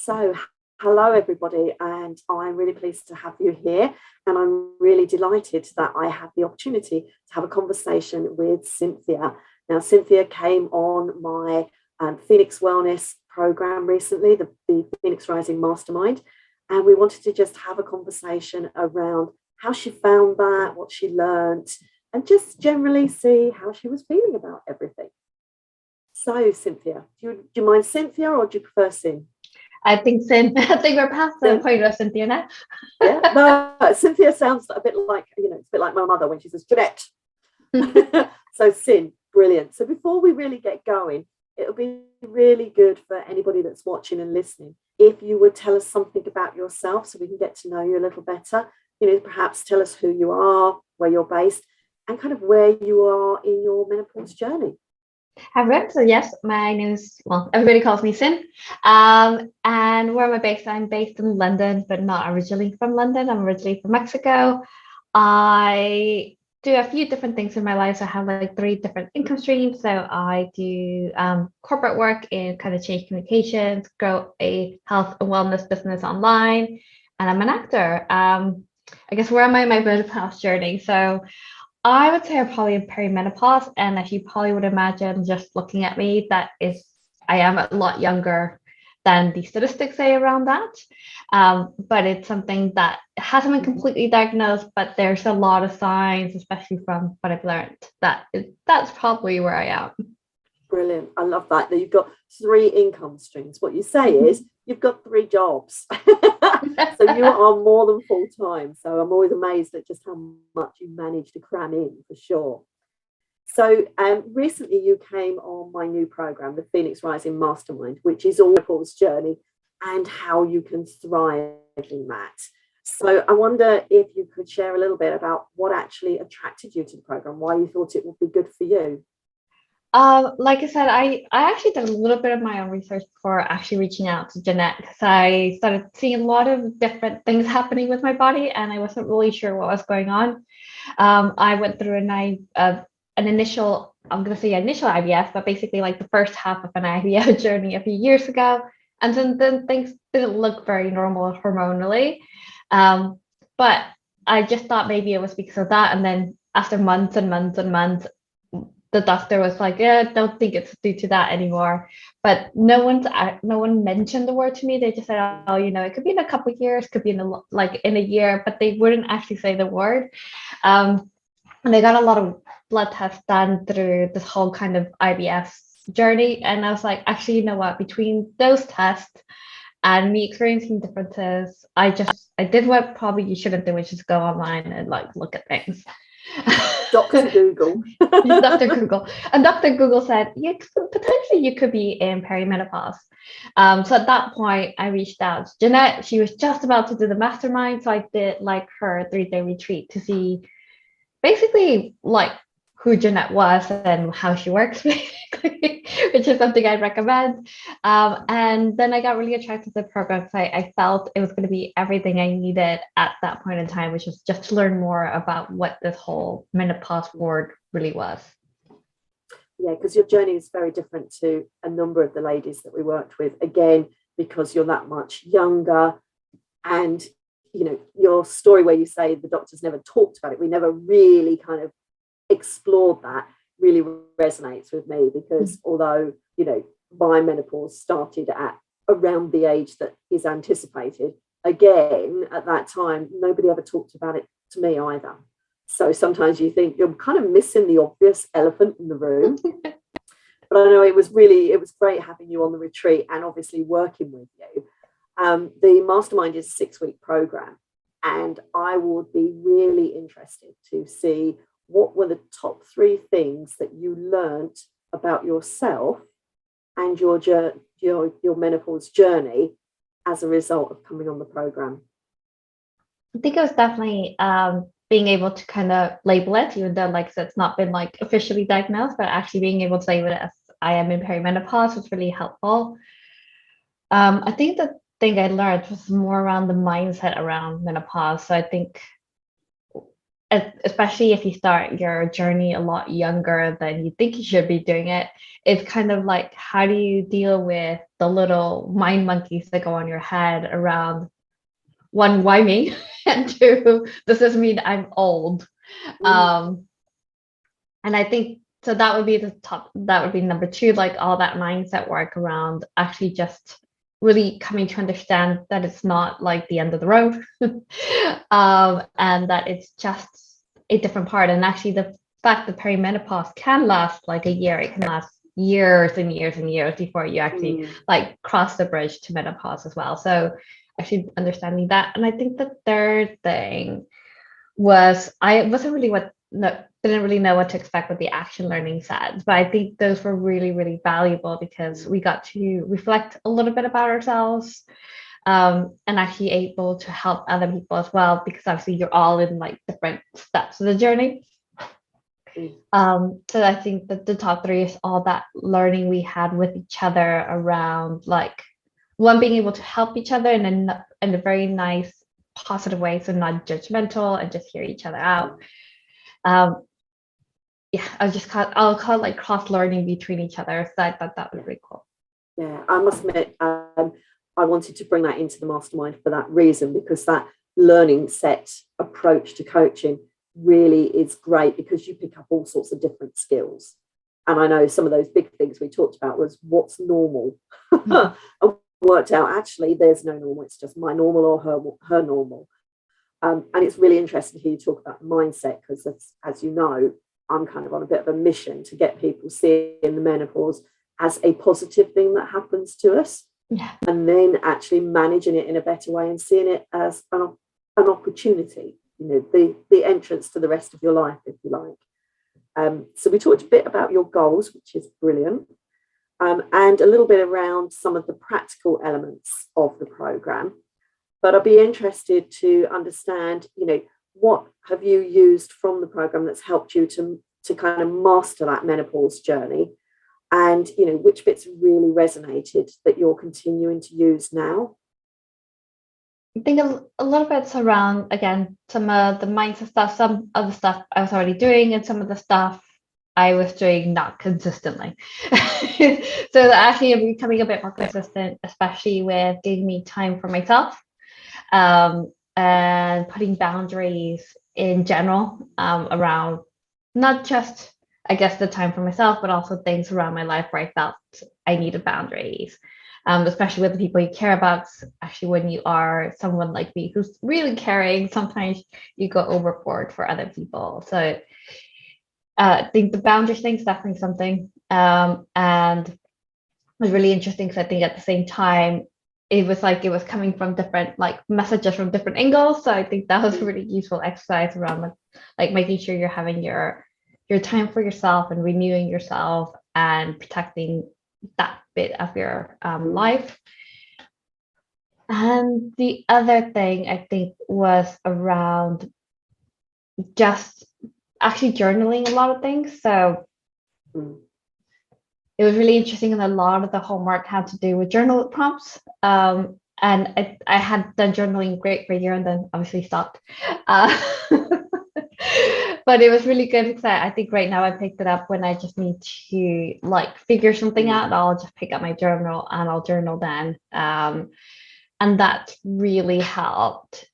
So, hello everybody, and I'm really pleased to have you here. And I'm really delighted that I have the opportunity to have a conversation with Cynthia. Now, Cynthia came on my Phoenix Wellness program recently, the Phoenix Rising Mastermind, and we wanted to just have a conversation around how she found that, what she learned, and just generally see how she was feeling about everything. So, Cynthia, do you mind Cynthia or do you prefer Sin? I think I think we're past the Sin? point of Cynthia now. Yeah, no, Cynthia sounds a bit like, it's a bit like my mother when she says Jeanette. So Sin, brilliant. So before we really get going, it'll be really good for anybody that's watching and listening if you would tell us something about yourself so we can get to know you a little better. Perhaps tell us who you are, where you're based, and kind of where you are in your menopause journey. Everyone, so yes, my name is, well, everybody calls me Sin. And where am I based? I'm based in London, but not originally from London. I'm originally from Mexico. I do a few different things in my life. So I have like 3 different income streams. So I do corporate work in kind of change communications, grow a health and wellness business online, and I'm an actor. I guess where am I in my menopause journey? So I would say I'm probably in perimenopause, and as you probably would imagine, just looking at me, I am a lot younger than the statistics say around that. But it's something that hasn't been completely diagnosed, but there's a lot of signs, especially from what I've learned, that's probably where I am. Brilliant. I love that you've got 3 income streams. What you say is you've got 3 jobs. So you are more than full time. So I'm always amazed at just how much you manage to cram in, for sure. So recently you came on my new program, the Phoenix Rising Mastermind, which is all Paul's journey and how you can thrive in that. So I wonder if you could share a little bit about what actually attracted you to the program, why you thought it would be good for you. Like I said, I actually did a little bit of my own research before actually reaching out to Jeanette, because I started seeing a lot of different things happening with my body and I wasn't really sure what was going on. I went through an initial, I'm going to say initial IVF, but basically like the first half of an IVF journey a few years ago. And then things didn't look very normal hormonally. But I just thought maybe it was because of that. And then after months and months and months, the doctor was like, yeah, I don't think it's due to that anymore. But no one mentioned the word to me. They just said, oh, it could be in a couple of years, could be in a year, but they wouldn't actually say the word. And they got a lot of blood tests done through this whole kind of IVF journey. And I was like, actually, you know what? Between those tests and me experiencing differences, I did what probably you shouldn't do, which is go online and like look at things. Dr. Google. Dr. Google. And Dr. Google said, potentially you could be in perimenopause. So at that point, I reached out to Jeanette. She was just about to do the mastermind. So I did like her 3-day retreat to see basically like who Jeanette was and how she works, basically, which is something I'd recommend. And then I got really attracted to the program because I felt it was going to be everything I needed at that point in time, which was just to learn more about what this whole menopause ward really was. Yeah, because your journey is very different to a number of the ladies that we worked with, again, because you're that much younger. And your story where you say the doctors never talked about it, we never really kind of explored that, really resonates with me, because although my menopause started at around the age that is anticipated, again at that time nobody ever talked about it to me either. So sometimes you think you're kind of missing the obvious elephant in the room. But I know it was great having you on the retreat and obviously working with you. The mastermind is a 6-week program, and I would be really interested to see what were the top 3 things that you learned about yourself and your menopause journey as a result of coming on the program. I think it was definitely being able to kind of label it, even though like it's not been like officially diagnosed, but actually being able to label it as I am in perimenopause was really helpful. I think the thing I learned was more around the mindset around menopause. So I think especially if you start your journey a lot younger than you think you should be doing it, it's kind of like, how do you deal with the little mind monkeys that go on your head around, one, why me? And two, does this mean I'm old? And I think so that would be that would be number two, like all that mindset work around actually just really coming to understand that it's not like the end of the road. And that it's just a different part. And actually the fact that perimenopause can last like a year, it can last years and years and years before you actually like cross the bridge to menopause as well. So actually understanding that. And I think the third thing was, I wasn't really didn't really know what to expect with the action learning sets, but I think those were really, really valuable because we got to reflect a little bit about ourselves, and actually able to help other people as well, because obviously you're all in like different steps of the journey. So I think that the top three is all that learning we had with each other around, like, one, being able to help each other in a very nice, positive way, so not judgmental and just hear each other out. Yeah, I'll call it like cross learning between each other. So I thought that was really cool. Yeah, I must admit, I wanted to bring that into the mastermind for that reason, because that learning set approach to coaching really is great, because you pick up all sorts of different skills. And I know some of those big things we talked about was what's normal. And worked out actually there's no normal, it's just my normal or her normal. And it's really interesting to hear you talk about mindset, because as you know, I'm kind of on a bit of a mission to get people seeing the menopause as a positive thing that happens to us, and then actually managing it in a better way and seeing it as an opportunity, the entrance to the rest of your life, if you like. So we talked a bit about your goals, which is brilliant, and a little bit around some of the practical elements of the program. But I'd be interested to understand, what have you used from the program that's helped you to kind of master that menopause journey, and which bits really resonated that you're continuing to use now? I think a little bit around, again, some of the mindset stuff, some of the stuff I was already doing, and some of the stuff I was doing not consistently. So actually I'm becoming a bit more consistent, especially with giving me time for myself, and putting boundaries in general, around not just, I guess, the time for myself, but also things around my life where I felt I needed boundaries, especially with the people you care about. Actually, when you are someone like me who's really caring, sometimes you go overboard for other people. So I think the boundaries thing is definitely something. And it was really interesting because I think at the same time, it was coming from different like messages from different angles. So I think that was a really useful exercise around like making sure you're having your time for yourself and renewing yourself and protecting that bit of your life. And the other thing I think was around just actually journaling a lot of things. So it was really interesting, and a lot of the homework had to do with journal prompts. And I had done journaling great for a year and then obviously stopped. But it was really good because I think right now I picked it up when I just need to like figure something out. I'll just pick up my journal and I'll journal then. And that really helped,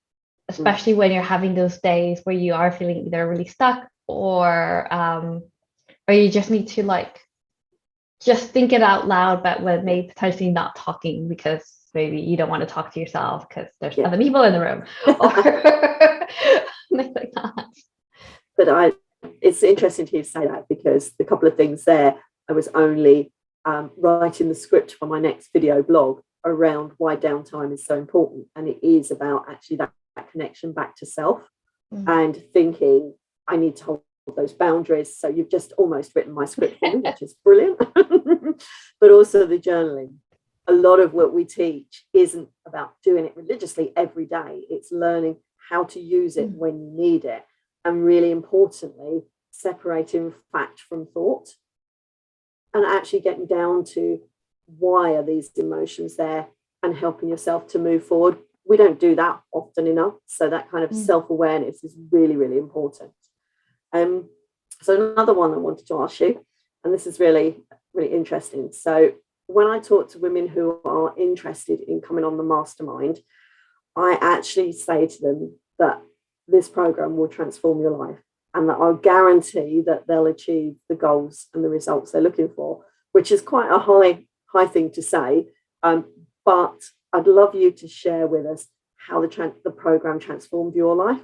especially when you're having those days where you are feeling either really stuck or you just need to like just think it out loud, but with maybe potentially not talking because maybe you don't want to talk to yourself because there's other people in the room or things like that. But it's interesting to hear you say that, because the couple of things there, I was only writing the script for my next video blog around why downtime is so important, and it is about actually that connection back to self and thinking I need to hold those boundaries. So you've just almost written my script for me, which is brilliant. But also the journaling. A lot of what we teach isn't about doing it religiously every day. It's learning how to use it when you need it, and really importantly, separating fact from thought and actually getting down to why are these emotions there and helping yourself to move forward. We don't do that often enough. So that kind of self-awareness is really, really important. So another one I wanted to ask you, and this is really, really interesting. So when I talk to women who are interested in coming on the mastermind, I actually say to them that this program will transform your life and that I'll guarantee that they'll achieve the goals and the results they're looking for, which is quite a high thing to say. But I'd love you to share with us how the program transformed your life.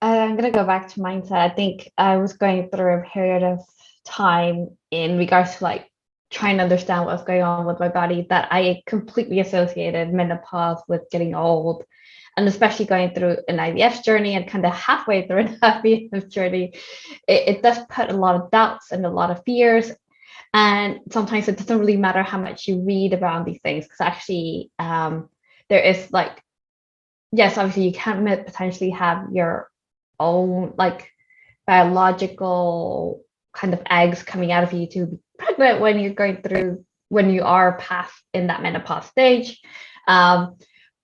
I'm going to go back to mindset. I think I was going through a period of time in regards to like trying to understand what was going on with my body that I completely associated menopause with getting old. And especially going through an IVF journey and kind of halfway through an IVF journey, it does put a lot of doubts and a lot of fears. And sometimes it doesn't really matter how much you read about these things, because actually there is like, yes, obviously you can potentially have your own like biological kind of eggs coming out of you to be pregnant when you are past in that menopause stage.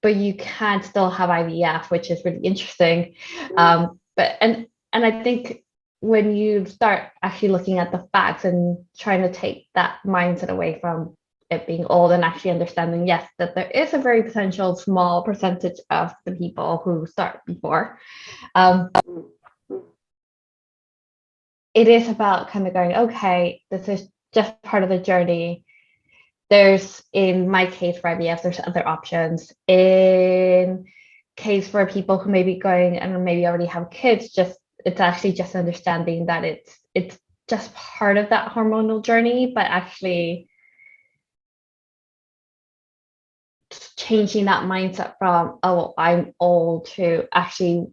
But you can still have IVF, which is really interesting. But I think when you start actually looking at the facts and trying to take that mindset away from it being old and actually understanding, yes, that there is a very potential small percentage of the people who start before. It is about kind of going, okay, this is just part of the journey. There's, in my case for IVF, there's other options. In case for people who may be going and maybe already have kids, it's actually just understanding that it's just part of that hormonal journey, but actually changing that mindset from, oh, I'm old, to actually,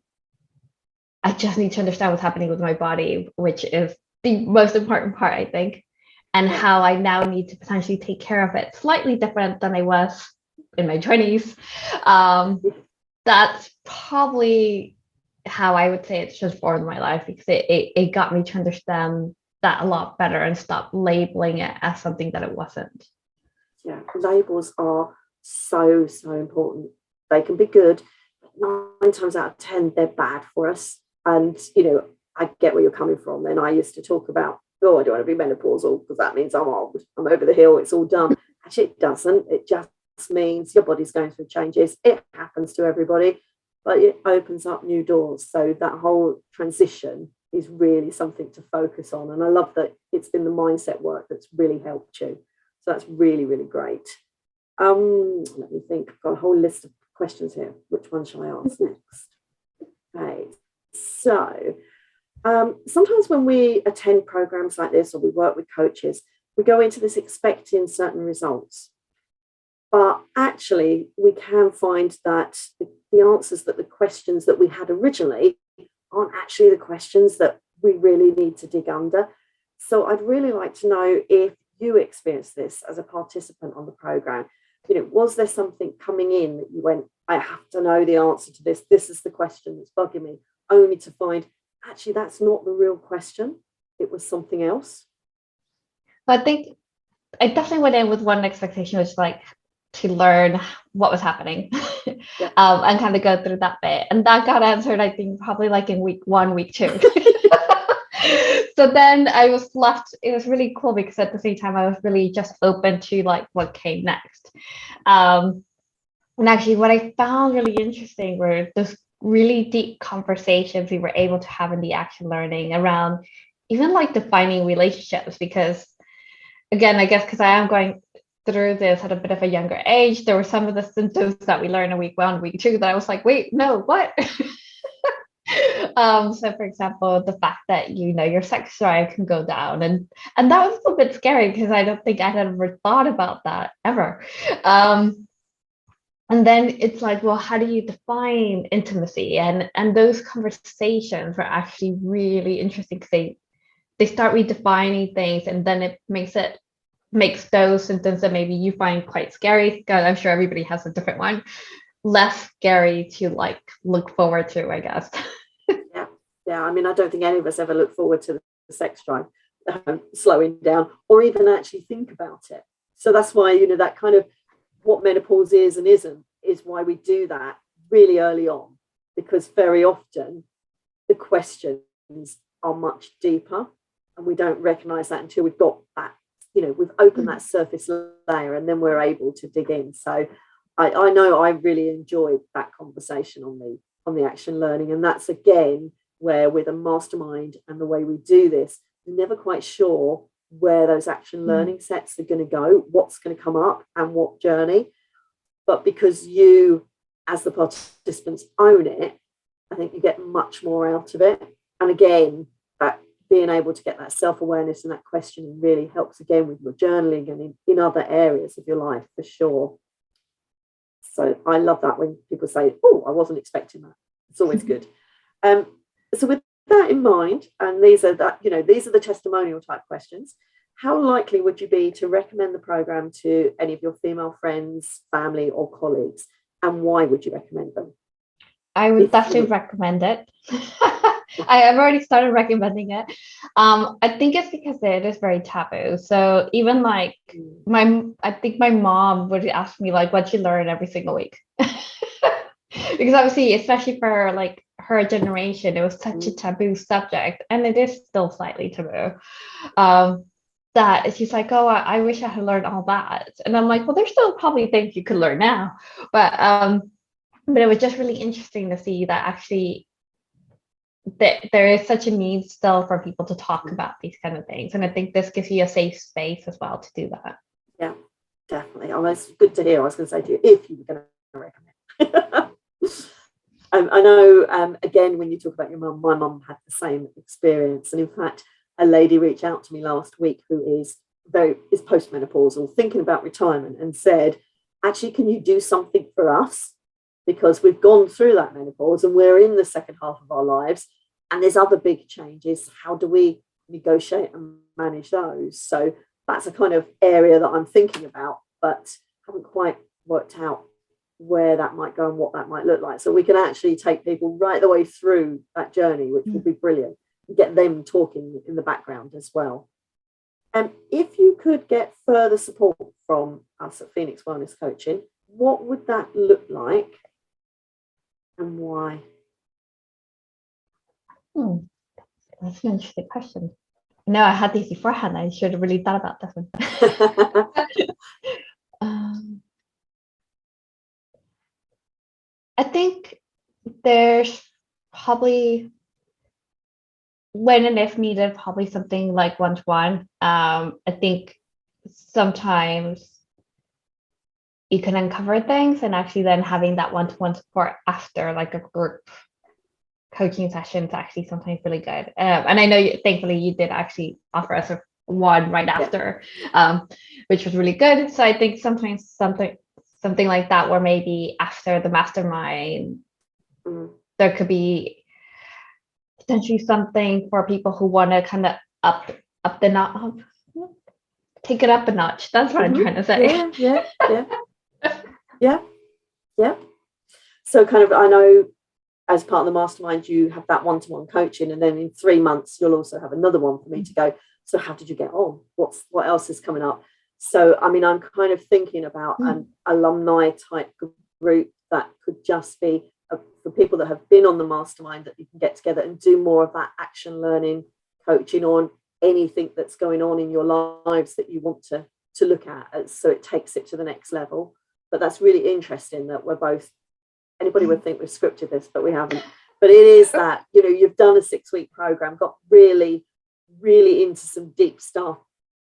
I just need to understand what's happening with my body, which is the most important part, I think, and how I now need to potentially take care of it slightly different than I was in my 20s. That's probably how I would say it's transformed my life, because it got me to understand that a lot better and stop labeling it as something that it wasn't. Yeah, labels are so important. They can be good, but 9 times out of 10 they're bad for us. And I get where you're coming from. Then I used to talk about, oh, I don't want to be menopausal because that means I'm old, I'm over the hill, it's all done. Actually, it doesn't. It just means your body's going through changes. It happens to everybody, but it opens up new doors. So that whole transition is really something to focus on. And I love that it's been the mindset work that's really helped you. So that's really, really great. Let me think. I've got a whole list of questions here. Which one shall I ask next? Okay. So sometimes when we attend programs like this or we work with coaches, we go into this expecting certain results. But actually, we can find that the answers, that the questions that we had originally aren't actually the questions that we really need to dig under. So I'd really like to know if you experienced this as a participant on the program. Was there something coming in that you went, I have to know the answer to this. This is the question that's bugging me, only to find actually that's not the real question. It was something else. But I think I definitely went in with one expectation, which was like to learn what was happening. Yeah. And kind of go through that bit. And that got answered, I think, probably like in week 1, week 2. So then I was left, it was really cool because at the same time, I was really just open to like what came next. And actually what I found really interesting were those really deep conversations we were able to have in the action learning around even like defining relationships, because again, I guess because I am going through this at a bit of a younger age, there were some of the symptoms that we learned in week 1, week 2 that I was like, wait, no, what? So for example, the fact that your sex drive can go down, and that was a little bit scary because I don't think I had ever thought about that ever. And then it's like, well, how do you define intimacy? And those conversations were actually really interesting because they start redefining things, and then it makes those symptoms that maybe you find quite scary, because I'm sure everybody has a different one, less scary to like look forward to, I guess. Yeah. I mean, I don't think any of us ever look forward to the sex drive slowing down or even actually think about it. So that's why, that kind of what menopause is and isn't is why we do that really early on, because very often the question are much deeper, and we don't recognize that until we've got that, we've opened that surface layer, and then we're able to dig in. So I know I really enjoyed that conversation on the action learning, and that's again where with a mastermind and the way we do this, we're never quite sure where those action learning sets are going to go, what's going to come up and what journey. But because you as the participants own it, I think you get much more out of it. And again, that being able to get that self-awareness and that questioning really helps again with your journaling and in other areas of your life for sure. So I love that when people say, oh, I wasn't expecting that. It's always good. So with that in mind, and these are the testimonial type questions, how likely would you be to recommend the program to any of your female friends, family, or colleagues? And why would you recommend them? I would definitely recommend it. I have already started recommending it. I think it's because it is very taboo. So even like I think my mom would ask me like what you learn every single week. Because obviously, especially for like her generation, it was such a taboo subject, and it is still slightly taboo. That she's like, oh, I wish I had learned all that. And I'm like, well, there's still probably things you could learn now. But it was just really interesting to see that actually that there is such a need still for people to talk about these kind of things. And I think this gives you a safe space as well to do that. Yeah, definitely. It's good to hear. I was going to say to you, if you were going to recommend. I know, again, when you talk about your mum, my mum had the same experience. And in fact, a lady reached out to me last week who is postmenopausal, thinking about retirement, and said, actually, can you do something for us? Because we've gone through that menopause and we're in the second half of our lives, and there's other big changes. How do we negotiate and manage those? So that's a kind of area that I'm thinking about, but haven't quite worked out where that might go and what that might look like. So we can actually take people right the way through that journey, which would be brilliant, and get them talking in the background as well. And if you could get further support from us at Phoenix Wellness Coaching, what would that look like and why? That's an interesting question. No, I had these beforehand. I should have really thought about this one. I think there's probably, when and if needed, probably something like one-to-one. I think sometimes you can uncover things, and actually then having that one-to-one support after like a group coaching session is actually sometimes really good. And I know thankfully you did actually offer us one right after, which was really good. So I think sometimes something like that, where maybe after the mastermind, there could be potentially something for people who want to kind of up the notch, take it up a notch. That's what I'm trying to say. Yeah. So kind of, I know as part of the mastermind, you have that one-to-one coaching, and then in 3 months, you'll also have another one for me to go, so how did you get on? What else is coming up? So, I mean, I'm kind of thinking about an alumni type group that could just be for people that have been on the mastermind, that you can get together and do more of that action learning coaching on anything that's going on in your lives that you want to look at. So it takes it to the next level. But that's really interesting that we're both, anybody would think we've scripted this, but we haven't. But it is that, you've done a 6-week program, got really, really into some deep stuff,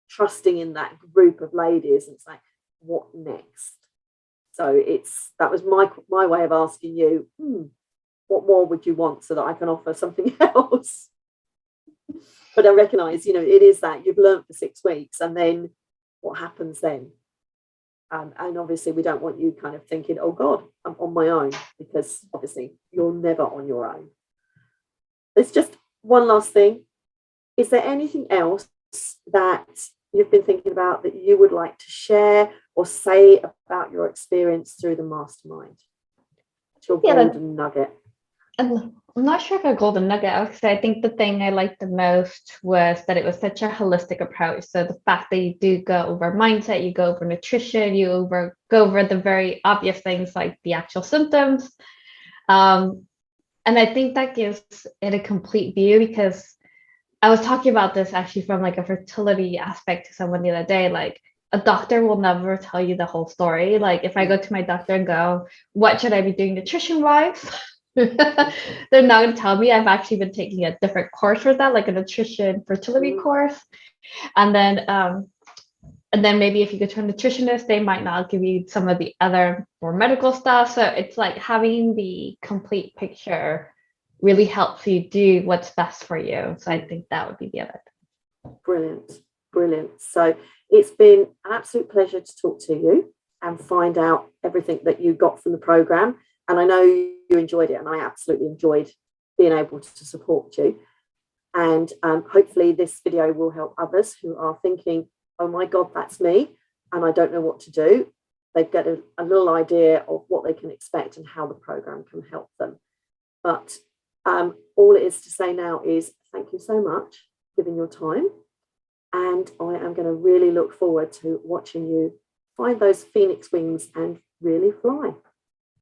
trusting in that group of ladies, and it's like, what next? So that was my way of asking you, what more would you want so that I can offer something else? But I recognize, it is that you've learned for 6 weeks, and then what happens then? And obviously we don't want you kind of thinking, oh God, I'm on my own, because obviously you're never on your own. There's just one last thing. Is there anything else that you've been thinking about that you would like to share or say about your experience through the mastermind? It's your golden nugget. I'm not sure if a golden nugget. I think the thing I liked the most was that it was such a holistic approach. So the fact that you do go over mindset, you go over nutrition, you go over the very obvious things like the actual symptoms. And And I think that gives it a complete view, because I was talking about this actually from like a fertility aspect to someone the other day. Like, a doctor will never tell you the whole story. Like, if I go to my doctor and go, what should I be doing nutrition wise? They're not going to tell me. I've actually been taking a different course for that, like a nutrition fertility course. And then maybe if you go to a nutritionist, they might not give you some of the other more medical stuff. So it's like having the complete picture really helps you do what's best for you. So I think that would be the other thing. Brilliant, brilliant. So it's been an absolute pleasure to talk to you and find out everything that you got from the program. And I know you enjoyed it, and I absolutely enjoyed being able to support you. And hopefully this video will help others who are thinking, oh my God, that's me, and I don't know what to do. They get a little idea of what they can expect and how the program can help them. But all it is to say now is thank you so much for giving your time. And I am going to really look forward to watching you find those phoenix wings and really fly.